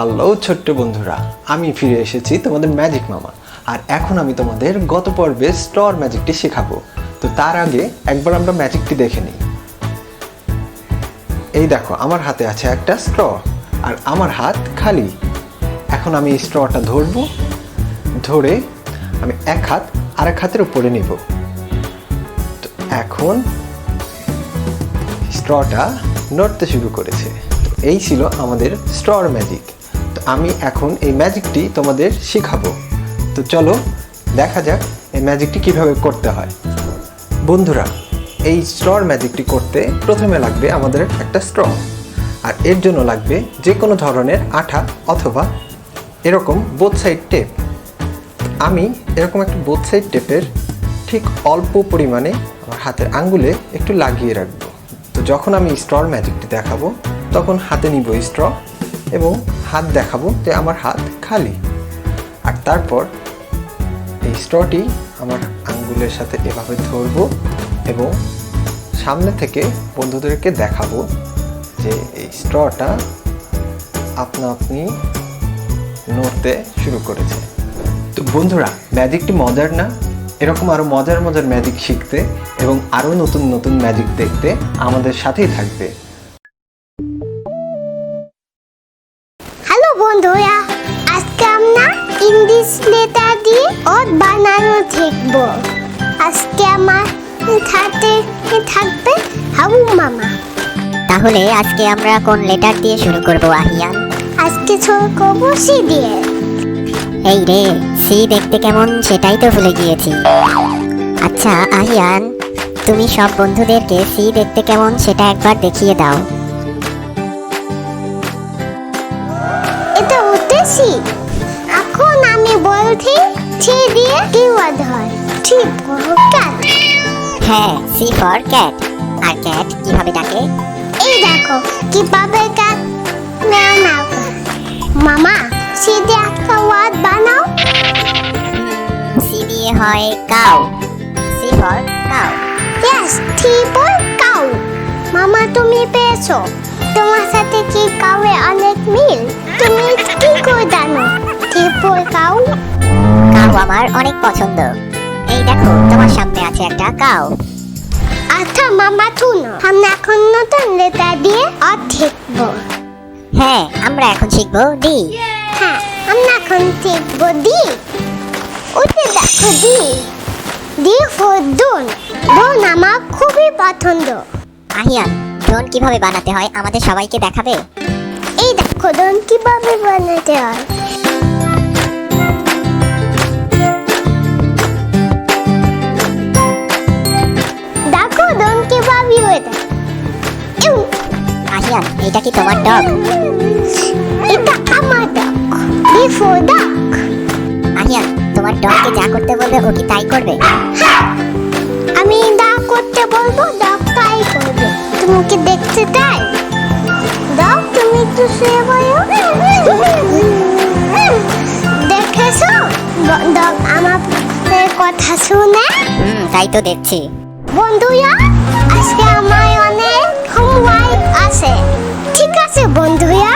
Hello ছোট্ট বন্ধুরা, আমি ফিরে এসেছি তোমাদের ম্যাজিক মামা। আর এখন আমি তোমাদের গত পর্বে স্ট্রর ম্যাজিকটি শেখাবো। তো তার আগে একবার আমরা ম্যাজিকটি দেখে নিই। এই দেখো, আমার হাতে আছে একটা স্ট্র আর আমার হাত খালি। এখন আমি এই স্ট্রটা ধরবো, ধরে আমি এক হাত আরেক হাতের উপরে নিব। তো এখন স্ট্রটা নড়তে শুরু করেছে। তো এই ছিল আমাদের স্ট্রর ম্যাজিক। তো আমি এখন এই ম্যাজিকটি তোমাদের শেখাবো। তো চলো দেখা যাক এই ম্যাজিকটি কিভাবে করতে হয়। বন্ধুরা, এই স্ট্রর ম্যাজিকটি করতে প্রথমে লাগবে আমাদের একটা স্ট্র, আর এর জন্য লাগবে যে কোনো ধরনের আঠা অথবা এরকম বোথ সাইড টেপ। আমি এরকম একটা বোথ সাইড টেপের ঠিক অল্প পরিমাণে আমার হাতের আঙ্গুলে একটু লাগিয়ে রাখবো। তো যখন আমি স্ট্রর ম্যাজিকটি দেখাবো তখন হাতে নিব স্ট্র এবং হাত দেখাবো যে আমার হাত খালি। আর তারপর এই স্ট্রটি আমার আঙ্গুলের সাথে এভাবে ধরবো এবং সামনে থেকে বন্ধুদেরকে দেখাবো যে এই স্ট্রটা আপনা আপনি নড়তে শুরু করেছে। তো বন্ধুরা, ম্যাজিকটি মজার না? এরকম আরও মজার মজার ম্যাজিক শিখতে এবং আরও নতুন নতুন ম্যাজিক দেখতে আমাদের সাথেই থাকবে। হ্যালো বন্ধুরা, আজকে আমরা ইংলিশ লেটার দিয়ে ওট বানানো শিখব। আজকে আমার সাথে থাকবে হাবু মামা। তাহলে আজকে আমরা কোন লেটার দিয়ে শুরু করব আহিয়ান? আজকে শুরু করবো সি দিয়ে। এই রে, সি দেখতে কেমন সেটাই তো ভুলে গিয়েছি। আচ্ছা আহিয়ান, তুমি সব বন্ধুদেরকে সি দেখতে কেমন সেটা একবার দেখিয়ে দাও। এটা হচ্ছে সি। এখন আমি বলছি সি দিয়ে কি ওয়ার্ড হয়। ঠিক বলো, ক্যাট। হ্যাঁ, সি ফর ক্যাট। আর ক্যাট কিভাবে ডাকে? এই দেখো কিভাবে ক্যাট ম্যাও ম্যাও করে। মামা, সি দিয়ে একটা ওয়ার্ড বানাও। সি দিয়ে হয় cow. C for cow. Yes, ঠিক ফর কাউ। মামা, তুমি পেয়েছো। তোমার সাথে কি কাউয়ে অনেক মিল। তুমি কি করে জানো ঠিক ফর কাউ? কাউ আমার অনেক পছন্দ। এই দেখো, তোমার সামনে আছে একটা কাউ। আচ্ছা মামা, শুনো, আমরা এখন নতুন লেটার দিয়ে অট শিখবো। হ্যাঁ, আমরা এখন শিখবো ডি। হ্যাঁ, আমরা এখন শিখবো ডি। ওতে দেখো ডি। ডি ফর ডোন। ডোন আমার খুবই পছন্দ। আহিয়ান, ড্রোন কিভাবে বানাতে হয় আমাদের সবাইকে দেখাবে? এই দেখো ডোন কিভাবে বানাতে হয়। দেখো ডোন কিভাবে হয়েছে। আহিয়ান, এটা কি তোমার ডগ? এটা আমার ডাক। ডি ফর ডাক। আহিয়ান, তোমার ডগকে যা করতে বলবে ও কি তাই করবে? হ্যাঁ, আমি ডাক করতে বলবো, ডাক তাই করবে। তুমি কি দেখতে চাই? ডাক, তুমি একটু শুয়ে বলো। দেখেছো ডাক আমার কথা শুনে? তাই তো দেখছি। বন্ধুরা, আজকে আমার অনেক হোমওয়ার্ক আছে। ঠিক আছে বন্ধুরা,